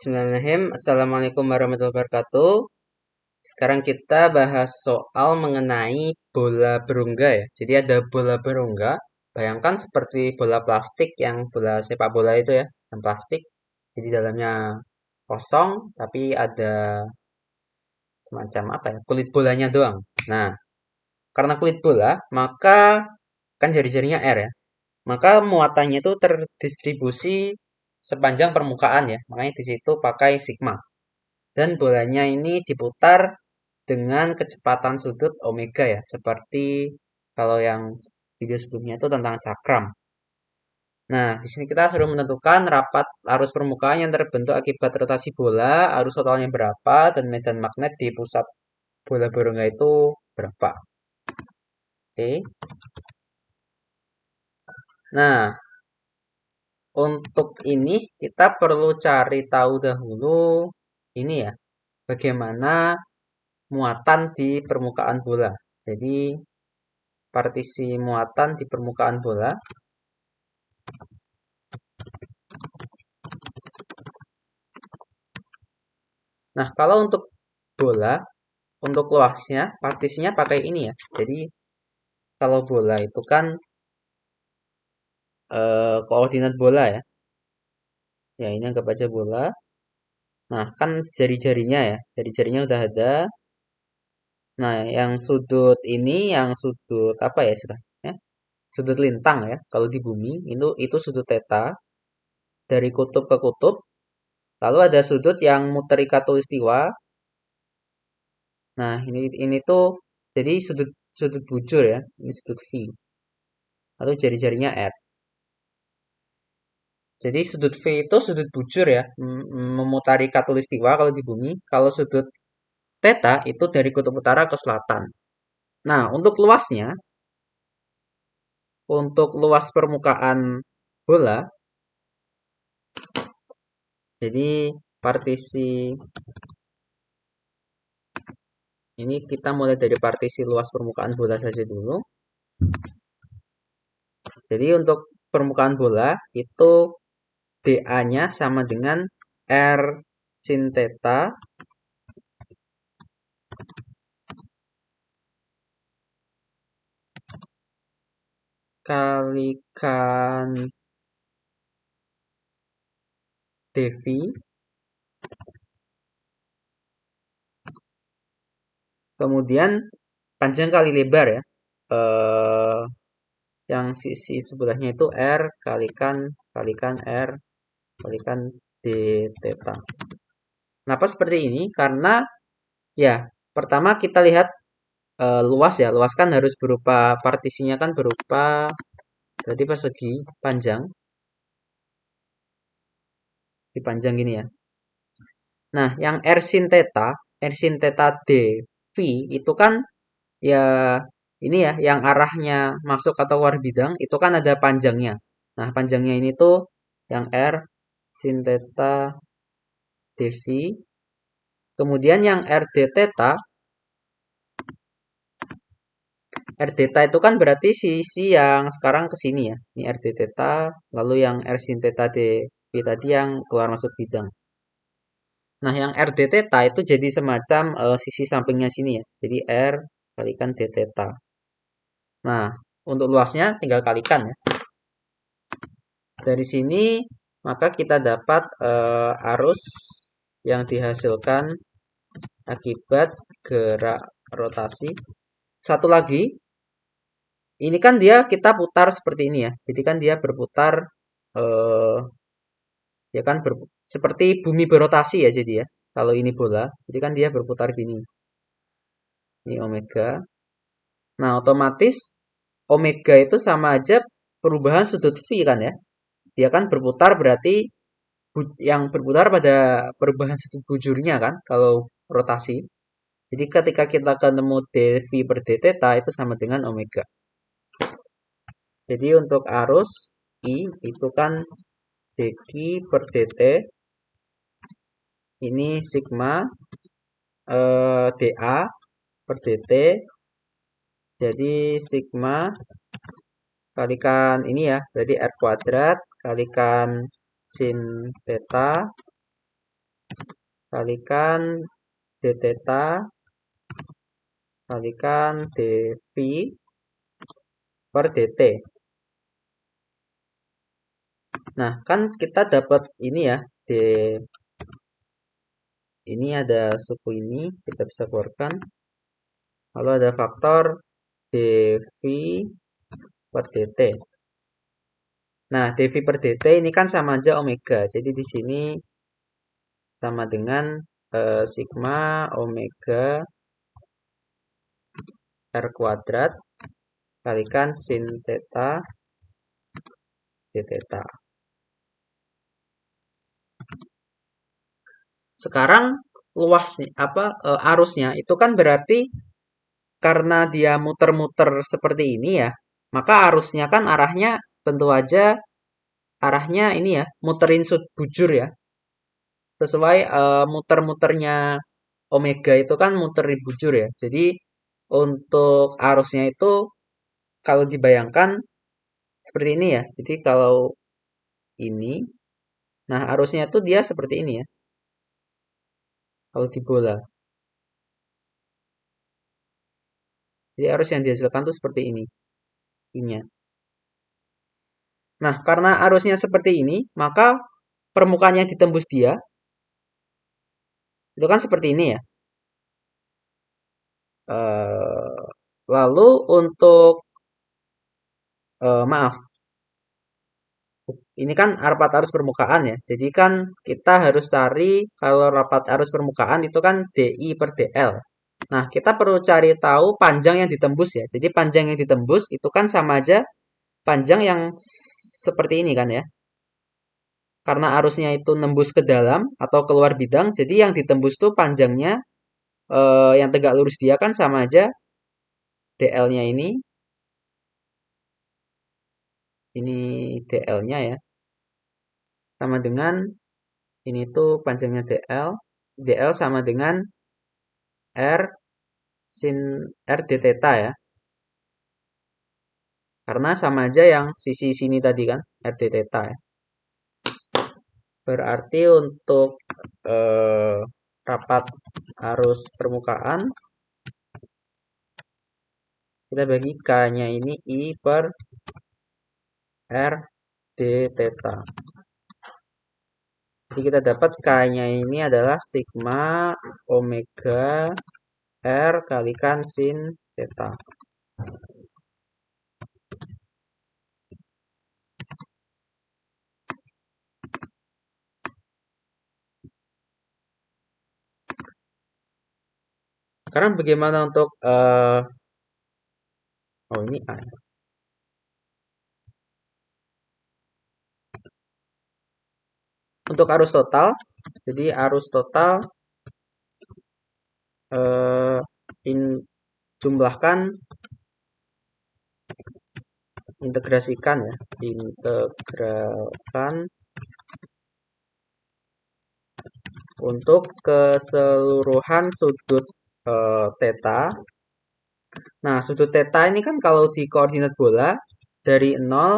Bismillahirrahmanirrahim. Assalamualaikum warahmatullahi wabarakatuh. Sekarang kita bahas soal mengenai bola berongga ya. Jadi ada bola berongga. Bayangkan seperti bola plastik yang bola sepak bola itu ya, yang plastik. Jadi dalamnya kosong, tapi ada semacam apa ya, kulit bolanya doang. Nah, karena kulit bola, maka kan jari-jarinya R ya. Maka muatannya itu terdistribusi sepanjang permukaan ya. Makanya di situ pakai sigma. Dan bolanya ini diputar dengan kecepatan sudut omega ya, seperti kalau yang video sebelumnya itu tentang cakram. Nah, di sini kita sudah menentukan rapat arus permukaan yang terbentuk akibat rotasi bola, arus totalnya berapa, dan medan magnet di pusat bola berongga itu berapa. Oke. Nah, untuk ini kita perlu cari tahu dahulu ini ya, bagaimana muatan di permukaan bola. Jadi partisi muatan di permukaan bola. Nah, kalau untuk bola, untuk luasnya, partisinya pakai ini ya. Jadi kalau bola itu kan koordinat bola ya. Ya, ini anggap aja bola. Nah, kan jari-jarinya ya. Jari-jarinya udah ada. Nah, yang sudut ini, yang sudut apa ya istilahnya? Sudut lintang ya. Kalau di bumi, itu sudut theta dari kutub ke kutub. Lalu ada sudut yang muteri khatulistiwa. Nah, ini tuh jadi sudut sudut bujur ya. Ini sudut V. Atau jari-jarinya R. Jadi sudut V itu sudut bujur ya, memutari khatulistiwa kalau di bumi. Kalau sudut theta itu dari kutub utara ke selatan. Nah, untuk luas permukaan bola, jadi partisi ini kita mulai dari partisi luas permukaan bola saja dulu. Jadi untuk permukaan bola itu dA-nya sama dengan R sin theta kalikan dV kemudian panjang kali lebar ya. Eh, yang sisi sebelahnya itu R kalikan R kalikan D theta. Kenapa seperti ini? Karena ya pertama kita lihat luas ya. Luas kan harus berupa partisinya kan berupa berarti persegi panjang. Dipanjang gini ya. Nah, yang R sin theta dV itu kan ya ini ya yang arahnya masuk atau keluar bidang itu kan ada panjangnya. Nah, panjangnya ini tuh yang R sin theta dV. Kemudian yang R theta itu kan berarti sisi yang sekarang ke sini ya. Ini R theta, lalu yang R sin theta dV tadi yang keluar masuk bidang. Nah, yang R d theta itu jadi semacam sisi sampingnya sini ya. Jadi R kalikan d theta. Nah, untuk luasnya tinggal kalikan ya. Dari sini maka kita dapat arus yang dihasilkan akibat gerak rotasi. Satu lagi, ini kan dia kita putar seperti ini ya. Jadi kan dia berputar eh, ya kan seperti bumi berotasi ya jadi ya. Kalau ini bola, jadi kan dia berputar gini. Ini omega. Nah, otomatis omega itu sama aja perubahan sudut V kan ya. Dia kan berputar berarti yang berputar pada perubahan sudut bujurnya kan kalau rotasi. Jadi ketika kita ketemu dV per d theta itu sama dengan omega. Jadi untuk arus I itu kan dq per dt ini sigma dA per dt. Jadi sigma kalikan ini ya, berarti R kuadrat kalikan sin theta kalikan d theta kalikan dv per dt. Nah, kan kita dapat ini ya, ini ada suku ini, kita bisa keluarkan. Lalu ada faktor dv per dt. Nah, dv per dt ini kan sama aja omega. Jadi di sini sama dengan sigma omega r kuadrat kalikan sin theta d theta. Sekarang luasnya arusnya itu kan berarti karena dia muter-muter seperti ini ya, maka arusnya kan arahnya tentu aja arahnya ini ya, muterin bujur ya. Sesuai muter-muternya omega itu kan muterin bujur ya. Jadi untuk arusnya itu kalau dibayangkan seperti ini ya. Jadi kalau ini, nah arusnya itu dia seperti ini ya. Kalau di bola. Jadi arus yang dihasilkan itu seperti ini. Ininya. Nah, karena arusnya seperti ini, maka permukaan yang ditembus dia itu kan seperti ini ya. Lalu untuk maaf, ini kan rapat arus permukaan ya. Jadi kan kita harus cari kalau rapat arus permukaan itu kan DI per DL. Nah, kita perlu cari tahu panjang yang ditembus ya. Jadi panjang yang ditembus itu kan sama aja panjang yang seperti ini kan ya. Karena arusnya itu nembus ke dalam atau keluar bidang, jadi yang ditembus tuh panjangnya yang tegak lurus dia kan sama aja DL-nya ini DL-nya ya, sama dengan ini tuh panjangnya DL sama dengan R sin R d theta ya, karena sama aja yang sisi sini tadi kan R d theta ya. Berarti untuk rapat arus permukaan kita bagi K-nya ini I per R d theta. Jadi kita dapat K-nya ini adalah sigma omega R kalikan sin theta. Sekarang bagaimana untuk oh ini A. Untuk arus total, jadi arus total jumlahkan integrasikan ya, integralkan untuk keseluruhan sudut theta. Nah, sudut theta ini kan kalau di koordinat bola dari 0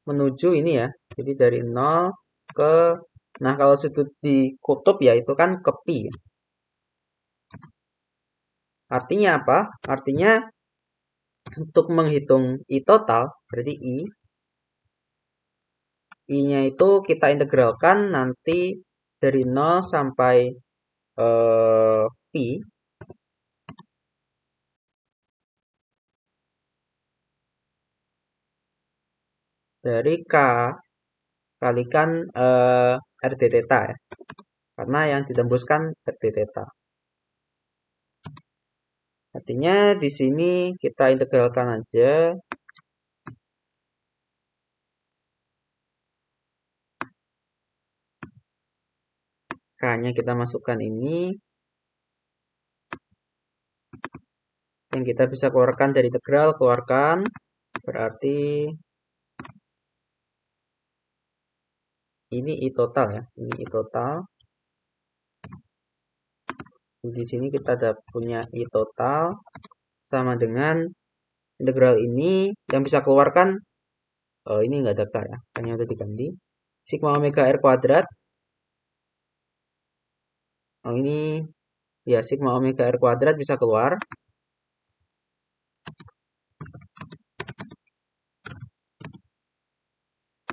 menuju ini ya. Jadi dari 0 ke, nah kalau sudut di kutub ya itu kan ke pi. Artinya apa? Artinya untuk menghitung I total, berarti I-nya itu kita integralkan nanti dari 0 sampai pi. Dari K kalikan R d theta ya. Karena yang ditembuskan R d theta. Artinya di sini kita integralkan aja. K-nya kita masukkan ini. Yang kita bisa keluarkan dari integral, keluarkan. Berarti ini I total ya. Ini I total. Di sini kita ada punya I total sama dengan integral ini yang bisa keluarkan ini enggak ada K ya, hanya udah diganti sigma omega R kuadrat Oh, ini ya sigma omega R kuadrat bisa keluar.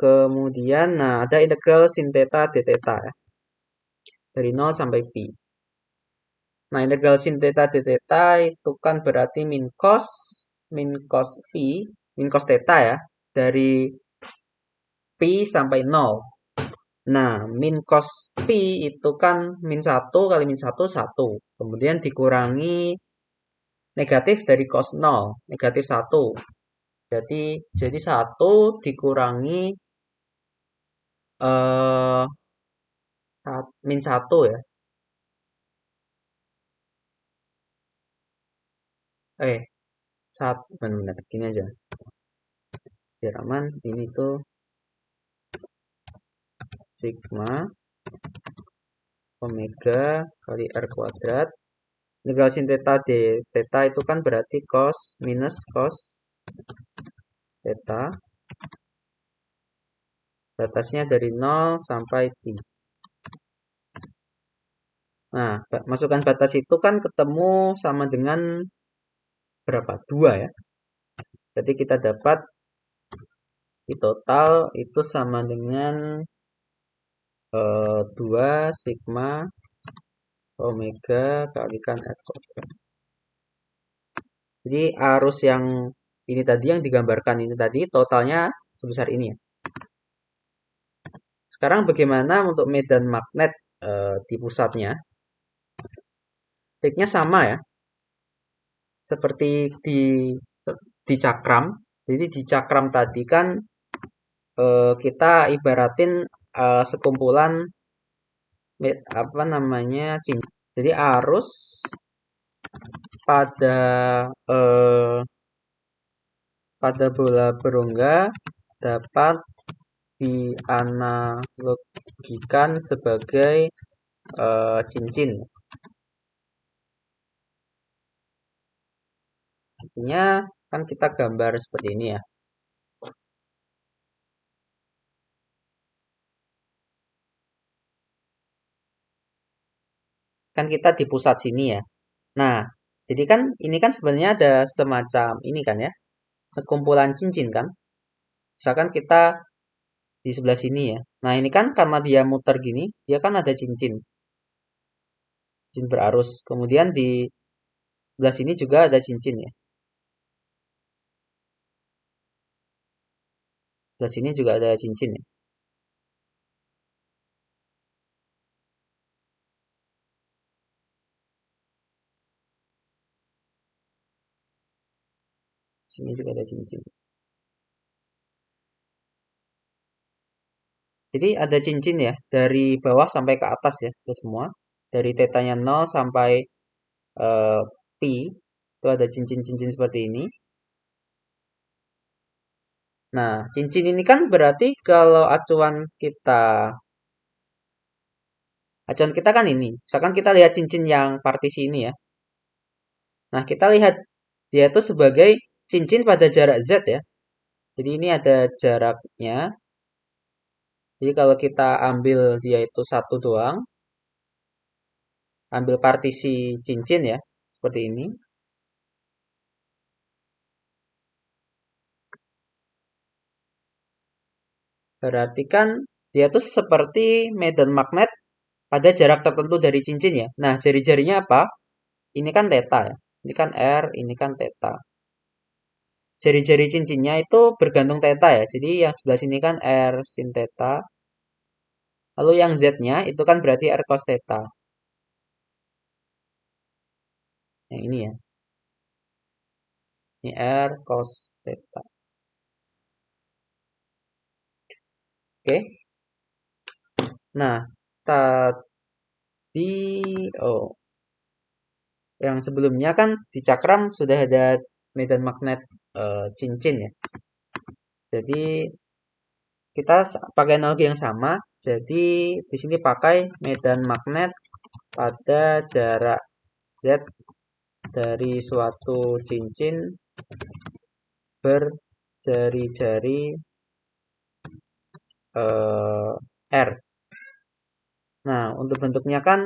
Kemudian, nah ada integral sin theta d theta ya. Dari 0 sampai pi. Nah, integral sin theta d theta itu kan berarti min cos phi, min cos theta ya, dari pi sampai 0. Nah, min cos pi itu kan min 1 kali min 1, 1. Kemudian dikurangi negatif dari cos 0, negatif 1. Jadi 1 dikurangi eh min 1 ya. Eh, benar-benar gini aja. Biar aman, ini tuh sigma omega kali R kuadrat. Integral sin theta d theta itu kan berarti cos minus cos theta. Batasnya dari 0 sampai pi. Nah, masukkan batas itu kan ketemu sama dengan berapa? 2 ya. Berarti kita dapat di total itu sama dengan 2 sigma omega kalikan R kuadrat. Jadi arus yang ini tadi yang digambarkan ini tadi totalnya sebesar ini ya. Sekarang bagaimana untuk medan magnet di pusatnya? Triknya sama ya, seperti di cakram. Jadi di cakram tadi kan kita ibaratin sekumpulan apa namanya cincin. Jadi arus pada pada bola berongga dapat dianalogikan sebagai cincin. Artinya kan kita gambar seperti ini ya. Kan kita di pusat sini ya. Nah, jadi kan ini kan sebenarnya ada semacam ini kan ya, sekumpulan cincin kan. Misalkan kita di sebelah sini ya. Nah, ini kan karena dia muter gini, dia kan ada cincin, cincin berarus. Kemudian di sebelah sini juga ada cincin ya. Sebelah sini juga ada cincin ya. Sini juga ada cincin. Jadi ada cincin ya, dari bawah sampai ke atas ya, ke semua. Dari tetanya 0 sampai pi, itu ada cincin-cincin seperti ini. Nah, cincin ini kan berarti kalau acuan kita kan ini. Misalkan kita lihat cincin yang partisi ini ya. Nah, kita lihat dia itu sebagai cincin pada jarak Z ya. Jadi ini ada jaraknya. Jadi kalau kita ambil dia itu satu doang, ambil partisi cincin ya, seperti ini. Berarti kan dia tuh seperti medan magnet pada jarak tertentu dari cincin ya. Nah, jari-jarinya apa? Ini kan theta ya. Ini kan R, ini kan theta. Jari-jari cincinnya itu bergantung theta ya. Jadi yang sebelah sini kan R sin theta. Lalu yang Z-nya itu kan berarti R cos theta. Yang ini ya. Ini R cos theta. Oke. Nah, tadi oh, yang sebelumnya kan di cakram sudah ada medan magnet cincin ya. Jadi kita pakai analogi yang sama. Jadi di sini pakai medan magnet pada jarak Z dari suatu cincin berjari-jari R. Nah, untuk bentuknya kan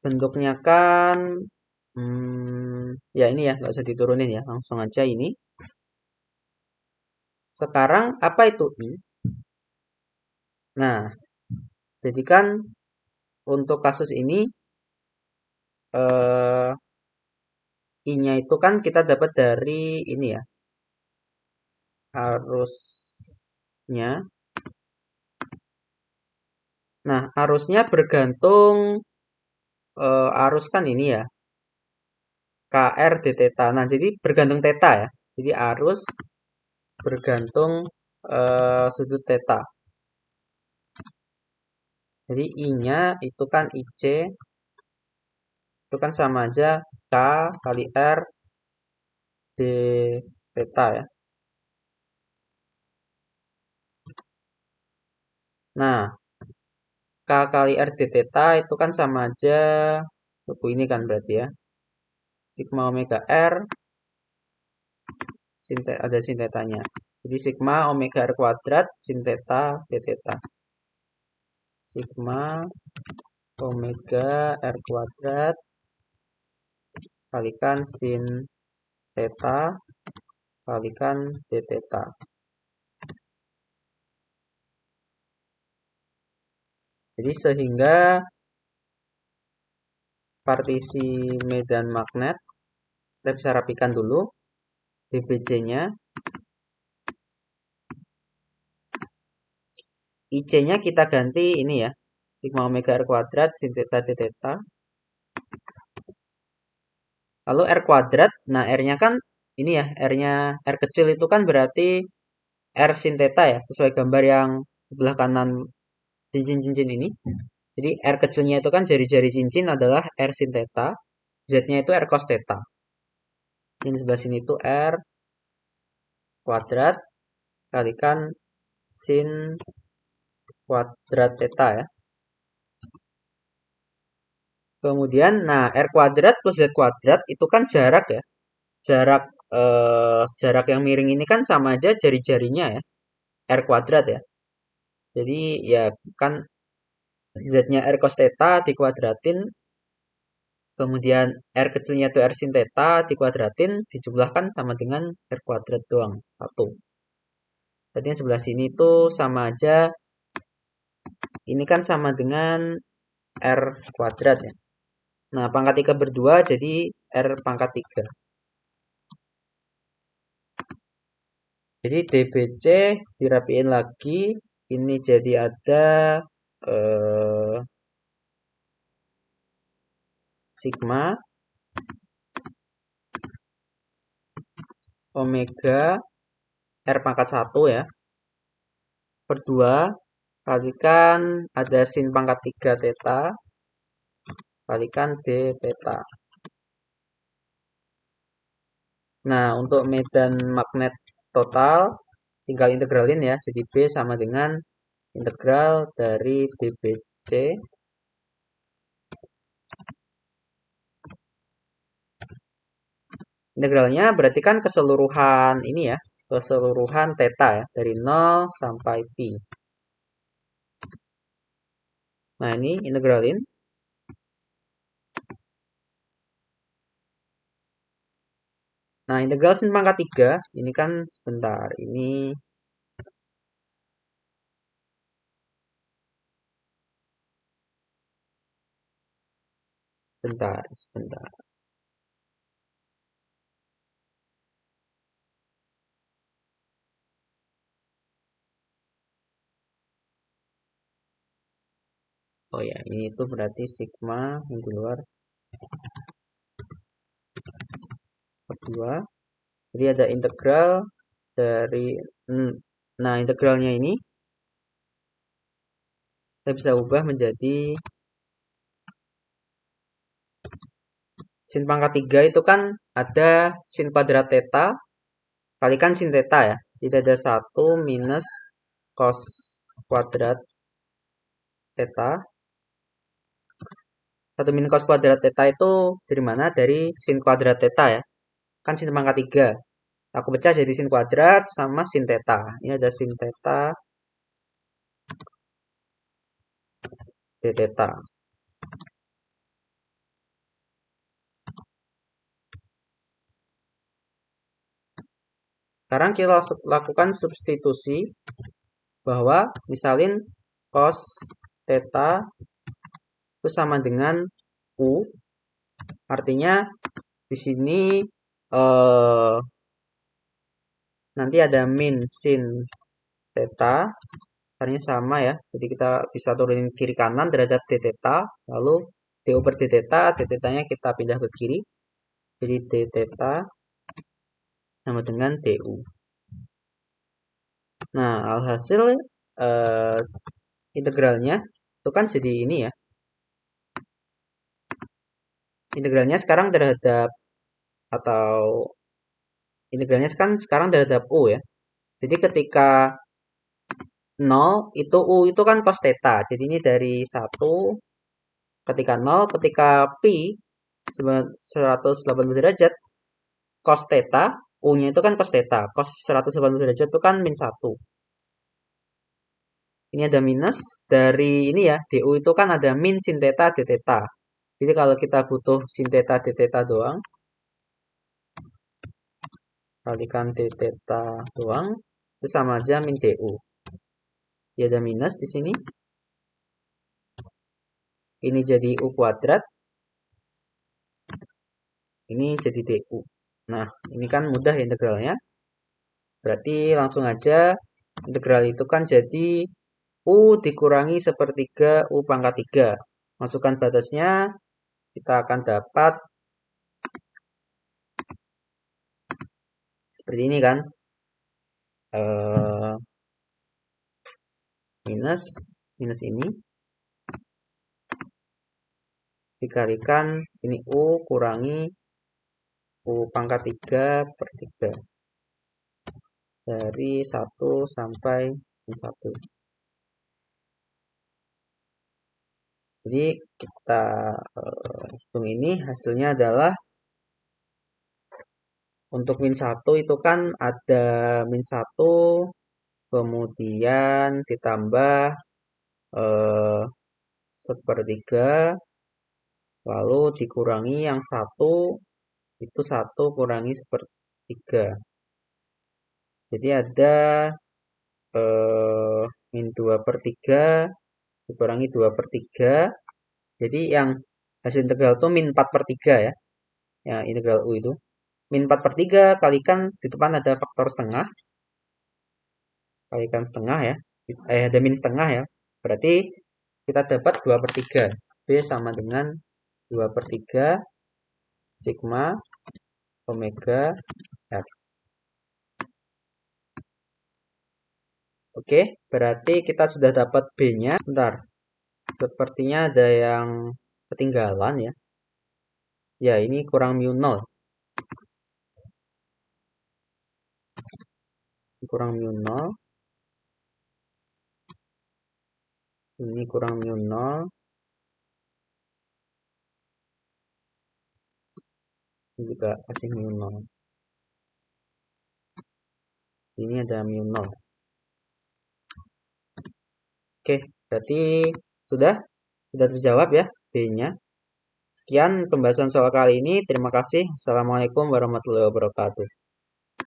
bentuknya kan ya ini ya, nggak usah diturunin ya, langsung aja ini. Sekarang apa itu I? Nah, jadi kan untuk kasus ini eh, I-nya itu kan kita dapat dari ini ya, arusnya. Nah, arusnya bergantung arus kan ini ya, KR d theta. Nah, jadi bergantung theta ya. Jadi arus bergantung sudut theta. Jadi I-nya itu kan IC itu kan sama aja K kali R d theta ya. Nah, K kali R d theta itu kan sama aja buku ini kan berarti ya. Sigma omega R ada sin tetanya. Jadi sigma omega R kuadrat sin theta d theta. Sigma omega R kuadrat kalikan sin theta kalikan d theta. Jadi sehingga partisi medan magnet kita bisa rapikan dulu. DBC-nya IC-nya kita ganti ini ya, sigma omega R kuadrat sin theta d theta. Lalu R kuadrat, nah R-nya kan ini ya, R-nya R kecil itu kan berarti R sin theta ya, sesuai gambar yang sebelah kanan cincin-cincin ini. Jadi R kecilnya itu kan jari-jari cincin adalah R sin theta, Z-nya itu R cos theta. Ini sebelah sini itu R kuadrat kalikan sin kuadrat theta ya. Kemudian, nah R kuadrat plus Z kuadrat itu kan jarak ya. Jarak yang miring ini kan sama aja jari-jarinya ya. R kuadrat ya. Jadi ya kan Z-nya R cos theta dikuadratin. Kemudian R kecilnya itu R sin theta dikuadratin. Dijumlahkan sama dengan R kuadrat doang. 1. Jadi yang sebelah sini tuh sama aja. Ini kan sama dengan R kuadrat ya. Nah pangkat 3 berdua jadi R pangkat 3. Jadi DBC dirapiin lagi. Ini jadi ada eh, sigma omega R pangkat 1 ya. Per 2 kalikan ada sin pangkat 3 theta kalikan d theta. Nah, untuk medan magnet total tinggal integralin ya. Jadi B sama dengan integral dari dBc integralnya berarti kan keseluruhan ini ya, keseluruhan theta ya, dari 0 sampai pi. Nah, ini integralin. Nah, integral sin pangkat 3, ini kan sebentar, ini sebentar. Oh ya, ini itu berarti sigma yang di luar per 2. Jadi ada integral dari nah, integralnya ini kita bisa ubah menjadi sin pangkat 3 itu kan ada sin kuadrat theta kalikan sin theta ya. Jadi ada 1 minus cos kuadrat theta. 1 minus cos kuadrat theta itu dari mana? Dari sin kuadrat theta ya. Kan sin pangkat 3. Aku pecah jadi sin kuadrat sama sin theta. Ini ada sin theta d theta. Sekarang kita lakukan substitusi bahwa misalin cos theta itu sama dengan U, artinya di sini nanti ada min sin theta, caranya sama ya. Jadi kita bisa turunin kiri kanan terhadap d theta, lalu du per d theta, d theta-nya kita pindah ke kiri. Jadi d theta sama dengan du. Nah, alhasil integralnya itu kan jadi ini ya. Integralnya sekarang terhadap atau integralnya kan sekarang terhadap U ya. Jadi ketika 0 itu U itu kan cos theta. Jadi ini dari 1 ketika 0, ketika pi 180 derajat cos theta, U-nya itu kan cos theta. Cos 180 derajat itu kan min 1. Ini ada minus dari ini ya, du itu kan ada min sin theta d theta. Jadi kalau kita butuh sin theta d theta doang, kalikan d theta doang, itu sama aja min du. Ya ada minus di sini. Ini jadi u kuadrat. Ini jadi du. Nah, ini kan mudah ya integralnya. Berarti langsung aja integral itu kan jadi U dikurangi sepertiga U pangkat 3. Masukkan batasnya, kita akan dapat seperti ini kan. Minus ini dikalikan ini U kurangi U pangkat 3 per 3. Dari 1 sampai 1. Jadi kita hitung ini hasilnya adalah untuk min 1 itu kan ada min 1 kemudian ditambah sepertiga lalu dikurangi yang 1 itu 1 kurangi sepertiga. Jadi ada min 2 per 3 dikurangi 2 per 3. Jadi yang hasil integral itu min 4 per 3 ya. Ya, integral U itu. Min 4 per 3 kalikan di depan ada faktor setengah. Kalikan setengah ya. Ada min setengah ya. Berarti kita dapat 2 per 3. B sama dengan 2 per 3 sigma omega R. Oke, berarti kita sudah dapat B-nya. Bentar, sepertinya ada yang ketinggalan ya. Ya, ini kurang mu 0. Kurang mu 0. Ini kurang mu 0. Ini juga kasih mu 0. Ini ada mu 0. Oke, berarti sudah terjawab ya B-nya. Sekian pembahasan soal kali ini. Terima kasih. Assalamualaikum warahmatullahi wabarakatuh.